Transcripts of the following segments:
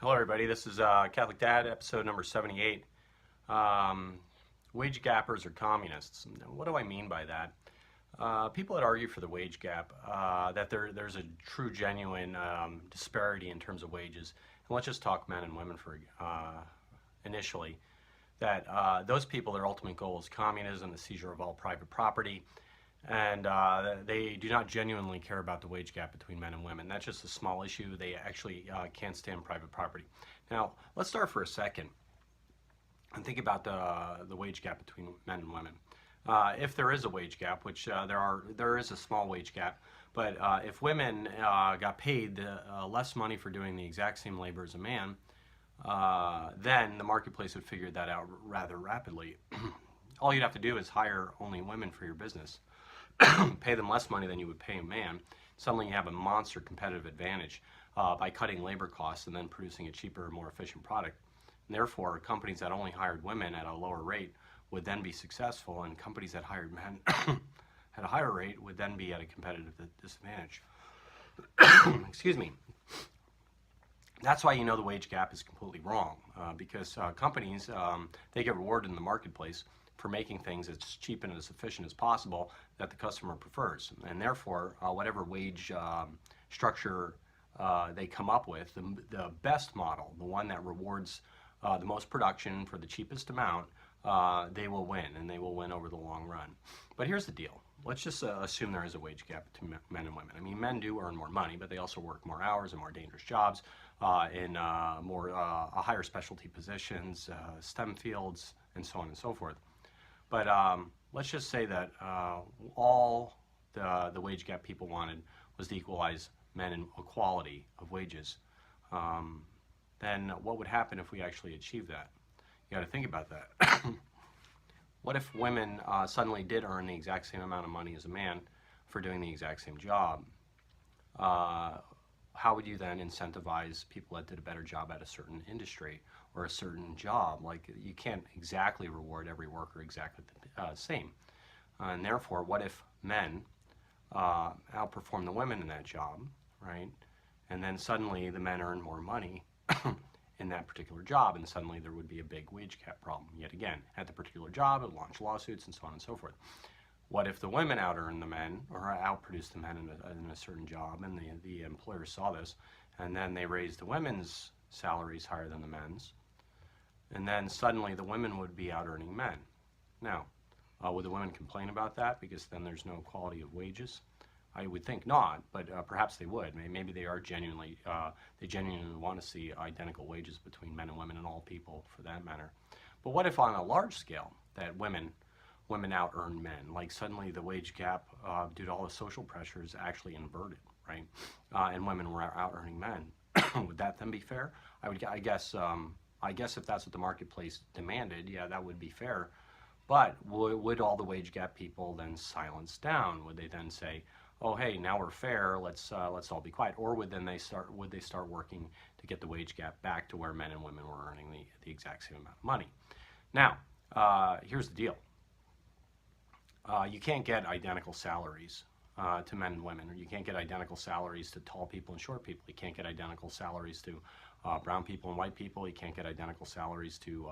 Hello, everybody. This is Catholic Dad, episode number 78. Wage gappers are communists. Now, what do I mean by that? People that argue for the wage gap, that there's a true, genuine disparity in terms of wages. And let's just talk men and women for initially. That those people, their ultimate goal is communism, the seizure of all private property, and they do not genuinely care about the wage gap between men and women. That's just a small issue. They actually can't stand private property. Now, let's start for a second and think about the wage gap between men and women. If there is a wage gap, which there is a small wage gap, but if women got paid less money for doing the exact same labor as a man, then the marketplace would figure that out rather rapidly. All you'd have to do is hire only women for your business, pay them less money than you would pay a man. Suddenly you have a monster competitive advantage by cutting labor costs and then producing a cheaper, more efficient product. And therefore, companies that only hired women at a lower rate would then be successful, and companies that hired men at a higher rate would then be at a competitive disadvantage. Excuse me. That's why the wage gap is completely wrong, because companies, they get rewarded in the marketplace for making things as cheap and as efficient as possible that the customer prefers. And therefore, whatever wage structure they come up with, the best model, the one that rewards the most production for the cheapest amount, they will win, and they will win over the long run. But here's the deal. Let's just assume there is a wage gap between men and women. I mean, men do earn more money, but they also work more hours and more dangerous jobs in higher specialty positions, STEM fields, and so on and so forth. But let's just say that all the wage gap people wanted was to equalize men in equality of wages. Then what would happen if we actually achieved that? You got to think about that. What if women suddenly did earn the exact same amount of money as a man for doing the exact same job? How would you then incentivize people that did a better job at a certain industry or a certain job? Like, you can't exactly reward every worker exactly the same. And therefore, what if men outperform the women in that job, right? And then suddenly the men earn more money in that particular job, and suddenly there would be a big wage gap problem yet again at the particular job. It would launch lawsuits and so on and so forth. What if the women out-earn the men or outproduce the men in a certain job, and the employer saw this, and then they raised the women's salaries higher than the men's, and then suddenly the women would be out-earning men. Now, would the women complain about that because then there's no equality of wages? I would think not, but perhaps they would. Maybe they are genuinely want to see identical wages between men and women, and all people for that matter. But what if on a large scale that women out-earn men? Like, suddenly the wage gap, due to all the social pressures, actually inverted, right? And women were out-earning men. Would that then be fair? I guess if that's what the marketplace demanded, yeah, that would be fair. But would all the wage gap people then silence down? Would they then say, "Oh, hey, now we're fair. Let's all be quiet"? Or would they start working to get the wage gap back to where men and women were earning the exact same amount of money? Now, here's the deal. You can't get identical salaries to men and women, or you can't get identical salaries to tall people and short people. You can't get identical salaries to brown people and white people. You can't get identical salaries to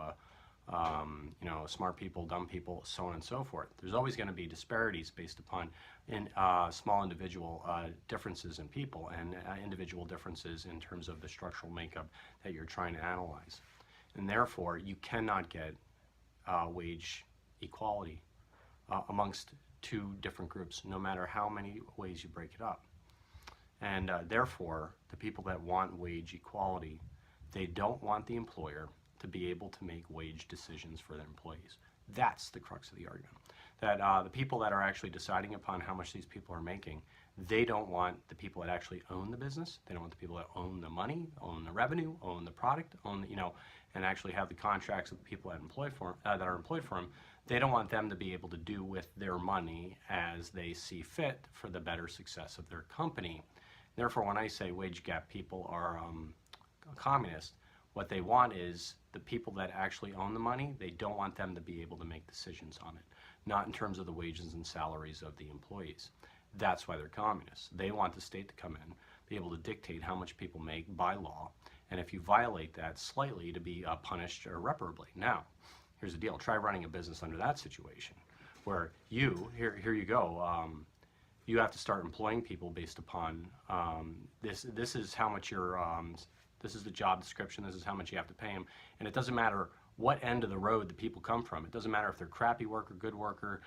smart people, dumb people, so on and so forth. There's always going to be disparities based upon small individual differences in people, and individual differences in terms of the structural makeup that you're trying to analyze. And therefore, you cannot get wage equality amongst two different groups, no matter how many ways you break it up. And therefore, the people that want wage equality, they don't want the employer to be able to make wage decisions for their employees. That's the crux of the argument. That the people that are actually deciding upon how much these people are making, they don't want the people that actually own the business. They don't want the people that own the money, own the revenue, own the product, and actually have the contracts with the people that are employed for them. They don't want them to be able to do with their money as they see fit for the better success of their company. Therefore, when I say wage gap people are communist, what they want is the people that actually own the money. They don't want them to be able to make decisions on it, not in terms of the wages and salaries of the employees. That's why they're communists. They want the state to come in, be able to dictate how much people make by law, and if you violate that slightly, to be punished irreparably. Now, here's the deal. Try running a business under that situation, where here you go, you have to start employing people based upon this is how much this is the job description, this is how much you have to pay them, and it doesn't matter what end of the road the people come from. It doesn't matter if they're crappy worker, good worker,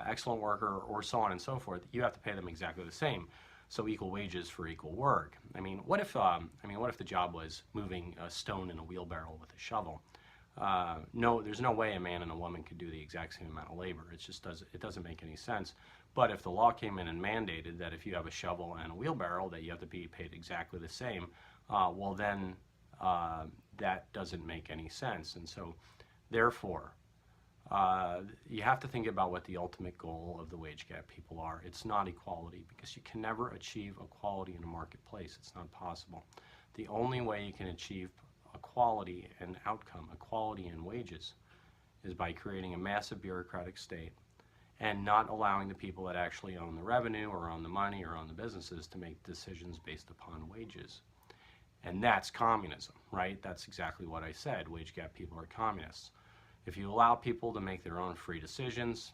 excellent worker, or so on and so forth. You have to pay them exactly the same. So equal wages for equal work. I mean, what if the job was moving a stone in a wheelbarrow with a shovel? No, there's no way a man and a woman could do the exact same amount of labor. It doesn't make any sense. But if the law came in and mandated that if you have a shovel and a wheelbarrow that you have to be paid exactly the same, well then that doesn't make any sense. And so therefore you have to think about what the ultimate goal of the wage gap people are. It's not equality, because you can never achieve equality in a marketplace. It's not possible. The only way you can achieve equality and outcome, equality in wages, is by creating a massive bureaucratic state and not allowing the people that actually own the revenue or own the money or own the businesses to make decisions based upon wages. And that's communism, right? That's exactly what I said. Wage gap people are communists. If you allow people to make their own free decisions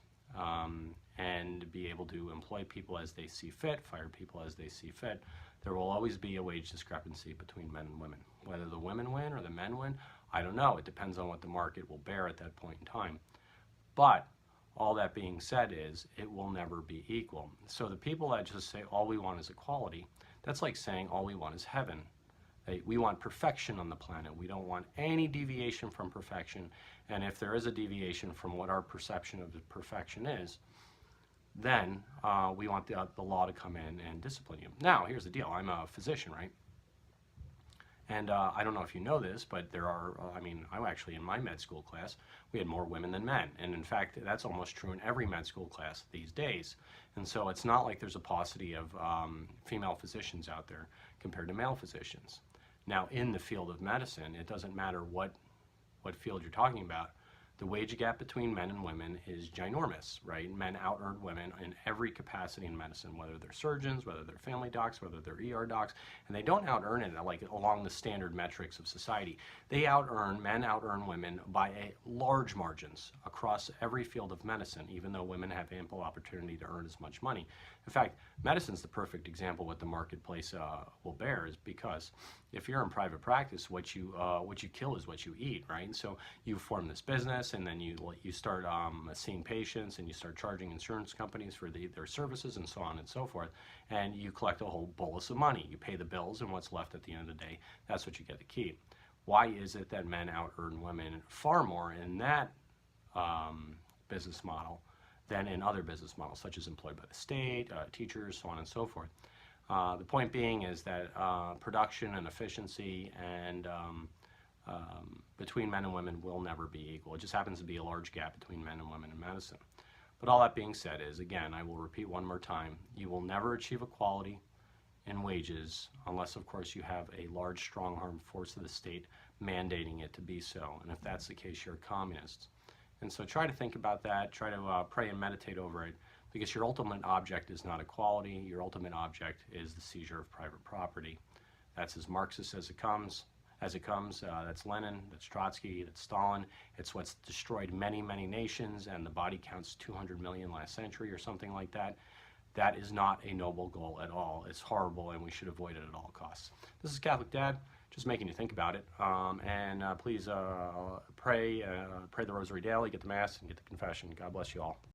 and be able to employ people as they see fit, fire people as they see fit, there will always be a wage discrepancy between men and women. Whether the women win or the men win, I don't know. It depends on what the market will bear at that point in time. But all that being said is, it will never be equal. So the people that just say all we want is equality, that's like saying all we want is heaven. We want perfection on the planet. We don't want any deviation from perfection. And if there is a deviation from what our perception of perfection is, then we want the law to come in and discipline you. Now, here's the deal. I'm a physician, right? And I don't know if you know this, but there are, I'm actually in my med school class, we had more women than men. And in fact, that's almost true in every med school class these days. And so it's not like there's a paucity of female physicians out there compared to male physicians. Now, in the field of medicine, it doesn't matter what field you're talking about. The wage gap between men and women is ginormous, right? Men out-earn women in every capacity in medicine, whether they're surgeons, whether they're family docs, whether they're ER docs, and they don't out-earn it like along the standard metrics of society. Men out-earn women by large margins across every field of medicine, even though women have ample opportunity to earn as much money. In fact, medicine's the perfect example what the marketplace will bear, is because if you're in private practice, what you kill is what you eat, right? And so you form this business, and then you start seeing patients, and you start charging insurance companies for their services, and so on and so forth, and you collect a whole bolus of money. You pay the bills, and what's left at the end of the day, that's what you get to keep. Why is it that men out-earn women far more in that business model than in other business models, such as employed by the state, teachers, so on and so forth? The point being is that production and efficiency and between men and women will never be equal. It just happens to be a large gap between men and women in medicine. But all that being said is, again, I will repeat one more time, you will never achieve equality in wages unless, of course, you have a large, strong armed force of the state mandating it to be so. And if that's the case, you're a communist. And so try to think about that, try to pray and meditate over it, because your ultimate object is not equality. Your ultimate object is the seizure of private property. That's as Marxist as it comes. That's Lenin, that's Trotsky, that's Stalin. It's what's destroyed many, many nations, and the body counts 200 million last century or something like that. That is not a noble goal at all. It's horrible, and we should avoid it at all costs. This is Catholic Dad, just making you think about it. Please pray the Rosary daily, get the Mass, and get the confession. God bless you all.